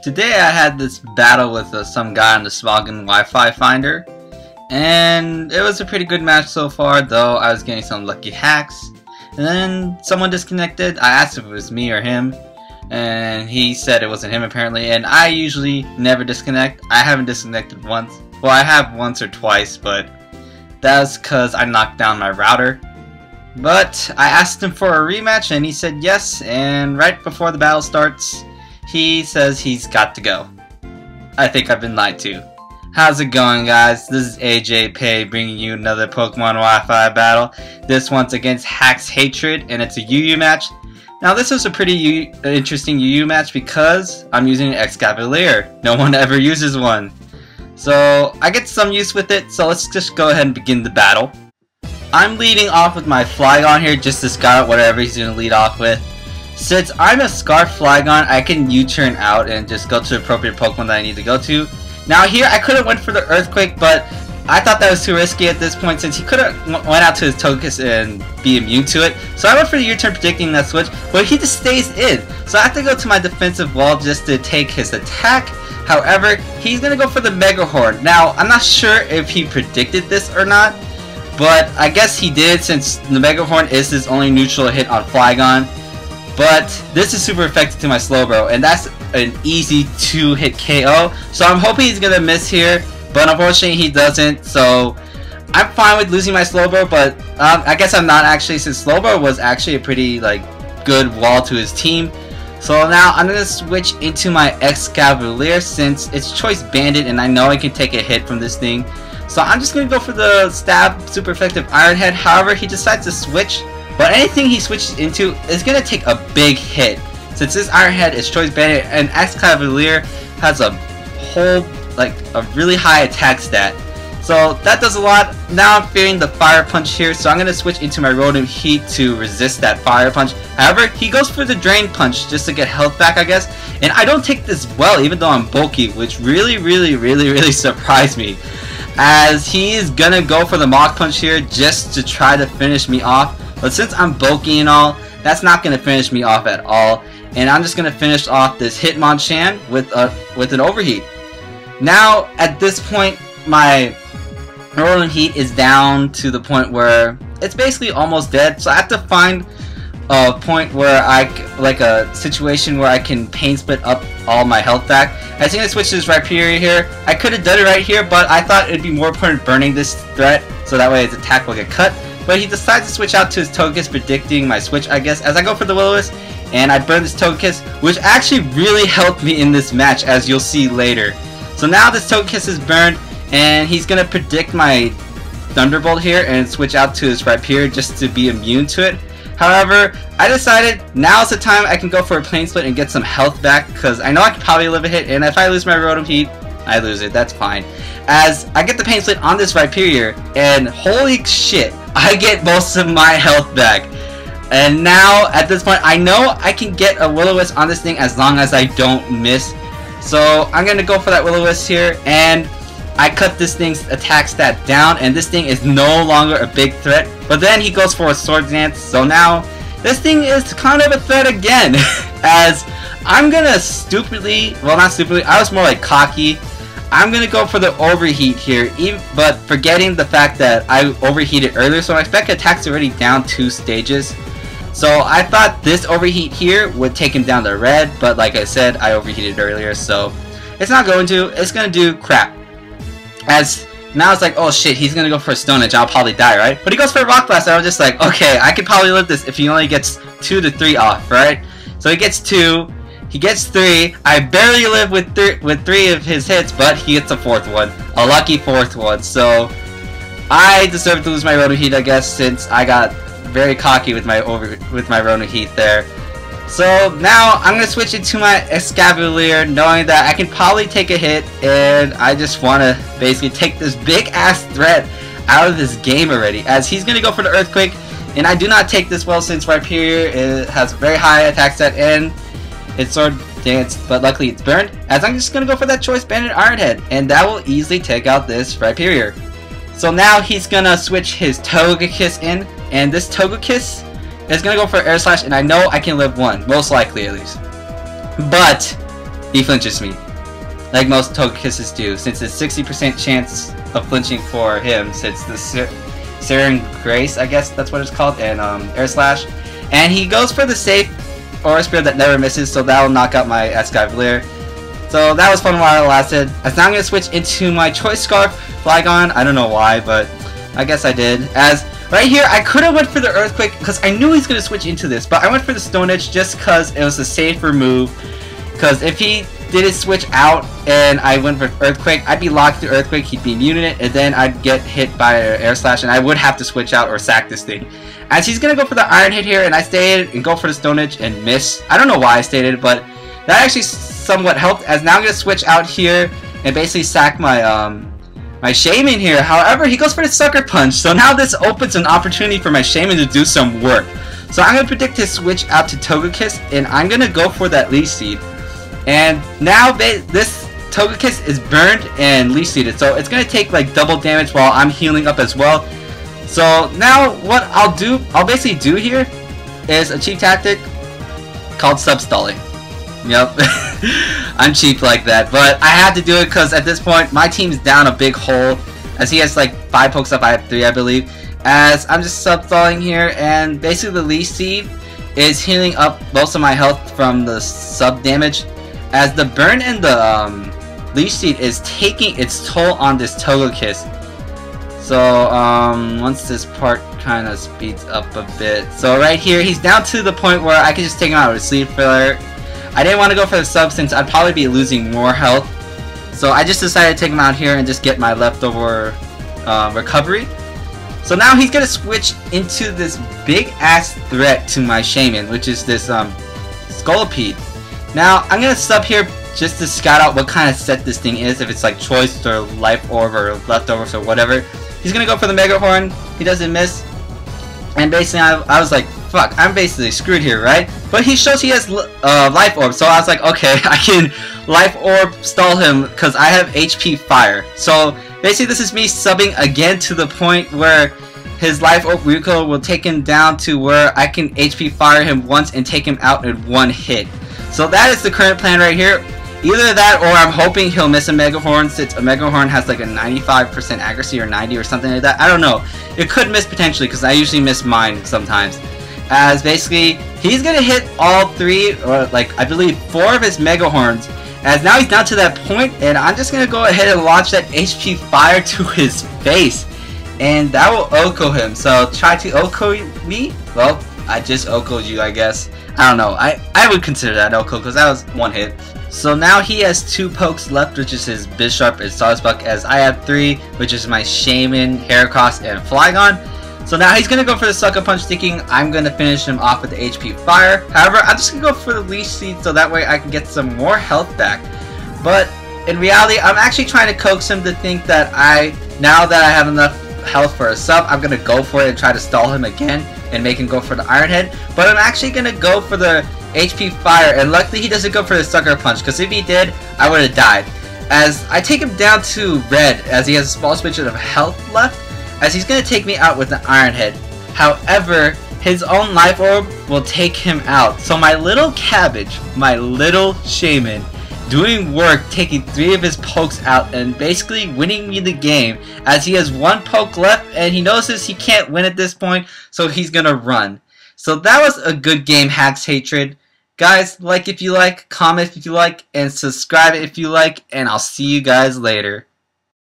Today I had this battle with some guy on the Smoggin Wi-Fi finder, and it was a pretty good match so far, though I was getting some lucky hacks. And then someone disconnected. I asked if it was me or him, and he said it wasn't him apparently, and I usually never disconnect. I haven't disconnected once. Well, I have once or twice, but that's because I knocked down my router. But I asked him for a rematch and he said yes, and right before the battle starts, he says he's got to go. I think I've been lied to. How's it going, guys? This is AJayPay bringing you another Pokemon Wi-Fi battle. This one's against HaxxHatred, and it's a UU match. Now this was a pretty interesting UU match because I'm using an Excavalier. No one ever uses one. So I get some use with it, so let's just go ahead and begin the battle. I'm leading off with my Flygon here just to scout whatever he's going to lead off with. Since I'm a Scarf Flygon, I can U-turn out and just go to the appropriate Pokemon that I need to go to. Now here, I could have went for the Earthquake, but I thought that was too risky at this point since he could have went out to his Togekiss and be immune to it. So I went for the U-turn predicting that switch, but he just stays in. So I have to go to my defensive wall just to take his attack. However, he's going to go for the Mega Horn. Now, I'm not sure if he predicted this or not, but I guess he did since the Mega Horn is his only neutral hit on Flygon. But this is super effective to my Slowbro, and that's an easy 2-hit KO. So I'm hoping he's going to miss here, but unfortunately he doesn't. So I'm fine with losing my Slowbro, but I guess I'm not actually, since Slowbro was actually a pretty good wall to his team. So now I'm going to switch into my Excavalier since it's Choice Bandit and I know I can take a hit from this thing. So I'm just going to go for the stab super effective Iron Head. However, he decides to switch, but anything he switches into is going to take a big hit. Since this Iron Head is Choice Bandit and Excavalier has a whole, a really high attack stat. So that does a lot. Now I'm fearing the Fire Punch here, so I'm going to switch into my Rotom Heat to resist that Fire Punch. However, he goes for the Drain Punch just to get health back, I guess. And I don't take this well, even though I'm bulky, which really surprised me. As he is going to go for the Mach Punch here just to try to finish me off. But since I'm bulky and all, that's not going to finish me off at all. And I'm just going to finish off this Hitmonchan with an Overheat. Now, at this point, my Rotom Heat is down to the point where it's basically almost dead, so I have to find a point where a situation where I can Pain Split up all my health back. I think I switched to this Rhyperior here. I could have done it right here, but I thought it'd be more important burning this threat, so that way his attack will get cut. But he decides to switch out to his Togekiss, predicting my switch, I guess, as I go for the Will-O-Wisp, and I burn this Togekiss, which actually really helped me in this match, as you'll see later. So now this Togekiss is burned, and he's going to predict my Thunderbolt here and switch out to his Rhyperior just to be immune to it. However, I decided now's the time I can go for a Plane Split and get some health back because I know I can probably live a hit, and if I lose my Rotom Heat, I lose it, that's fine. As I get the Pain Split on this Rhyperior, and holy shit, I get most of my health back. And now, at this point, I know I can get a Will-O-Wisp on this thing as long as I don't miss. So I'm going to go for that Will-O-Wisp here, and I cut this thing's attack stat down, and this thing is no longer a big threat. But then he goes for a Sword Dance, so now this thing is kind of a threat again. As I'm gonna stupidly, well not stupidly, I was more like cocky. I'm gonna go for the Overheat here, but forgetting the fact that I overheated earlier, so my spec attack's already down 2 stages. So I thought this Overheat here would take him down to red, but like I said, I overheated earlier, so it's not going to. It's gonna do crap. As now it's like, oh shit, he's gonna go for a Stone Edge, I'll probably die, right? But he goes for a Rock Blast, and I was just like, okay, I could probably live this if he only gets 2 to 3 off, right? So he gets 2, he gets 3, I barely live with 3 of his hits, but he gets a 4th one, a lucky 4th one, so I deserve to lose my Rotom Heat, I guess, since I got very cocky with my Rotom Heat there. So now I'm going to switch into my Excavalier, knowing that I can probably take a hit, and I just want to basically take this big ass threat out of this game already, as he's going to go for the Earthquake, and I do not take this well since Rhyperior has a very high attack stat and it's Sword Dance, but luckily it's burned, as I'm just going to go for that Choice Bandit Iron Head, and that will easily take out this Rhyperior. So now he's going to switch his Togekiss in, and this Togekiss is going to go for Air Slash, and I know I can live 1, most likely at least. But he flinches me. Like most Togekiss do, since it's 60% chance of flinching for him, since the Serum Grace, I guess that's what it's called, and Air Slash. And he goes for the safe Aura Spear that never misses, so that'll knock out my Escavalier. So that was fun while it lasted. As now I'm going to switch into my Choice Scarf Flygon. I don't know why, but I guess I did. As right here, I could have went for the Earthquake because I knew he's going to switch into this, but I went for the Stone Edge just because it was a safer move. Because if he did his switch out and I went for Earthquake, I'd be locked to Earthquake, he'd be immune to it, and then I'd get hit by an Air Slash and I would have to switch out or sack this thing. As he's going to go for the Iron Hit here, and I stayed and go for the Stone Edge and miss. I don't know why I stayed it, but that actually somewhat helped. As now I'm going to switch out here and basically sack my my Shaymin here. However, he goes for the Sucker Punch, so now this opens an opportunity for my Shaymin to do some work. So I'm going to predict his switch out to Togekiss, and I'm going to go for that Leech Seed. And now this Togekiss is burned and Leech Seeded, so it's going to take like double damage while I'm healing up as well. So now what I'll basically do here is a cheap tactic called sub-stalling. Yep, I'm cheap like that, but I had to do it because at this point my team's down a big hole, as he has like 5 pokes up, I have 3 I believe. As I'm just sub-stalling here, and basically the Leech Seed is healing up most of my health from the sub damage, as the burn and the Leech Seed is taking its toll on this Togekiss. So once this part kind of speeds up a bit, so right here he's down to the point where I can just take him out with Sleep Filler. I didn't want to go for the sub since I'd probably be losing more health, so I just decided to take him out here and just get my leftover recovery. So now he's gonna switch into this big ass threat to my Shaymin, which is this Scolipede. Now I'm gonna sub here just to scout out what kind of set this thing is, if it's like Choice or Life Orb or Leftovers or whatever. He's gonna go for the Mega Horn. He doesn't miss, and basically I was like, fuck, I'm basically screwed here, right? But he shows he has Life Orb, so I was like, okay, I can Life Orb stall him because I have HP Fire. So basically this is me subbing again to the point where his Life Orb recoil will take him down to where I can HP Fire him once and take him out in one hit. So that is the current plan right here. Either that, or I'm hoping he'll miss a Mega Horn, since a Mega Horn has like a 95% accuracy or 90 or something like that. I don't know. It could miss potentially, because I usually miss mine sometimes. As basically, he's going to hit all 3, or like, I believe 4 of his Mega Horns. As now he's down to that point, and I'm just going to go ahead and launch that HP Fire to his face. And that will OHKO him. So try to OHKO me? Well, I just OHKO'd you, I guess. I don't know. I would consider that OHKO, because that was 1 hit. So now he has 2 pokes left, which is his Bisharp and Sawsbuck, as I have 3, which is my Shaymin, Heracross, and Flygon. So now he's going to go for the Sucker Punch, thinking I'm going to finish him off with the HP Fire. However, I'm just going to go for the Leech Seed so that way I can get some more health back. But in reality, I'm actually trying to coax him to think that now that I have enough health for a sub, I'm going to go for it and try to stall him again and make him go for the Iron Head. But I'm actually going to go for the HP Fire, and luckily he doesn't go for the Sucker Punch, because if he did, I would have died. As I take him down to red, as he has a small switch of health left, as he's going to take me out with the Iron Head. However, his own Life Orb will take him out. So my little cabbage, my little Shaymin, doing work, taking 3 of his pokes out and basically winning me the game, as he has 1 poke left and he notices he can't win at this point, so he's going to run. So that was a good game, HaxxHatred. Guys, like if you like, comment if you like, and subscribe if you like, and I'll see you guys later.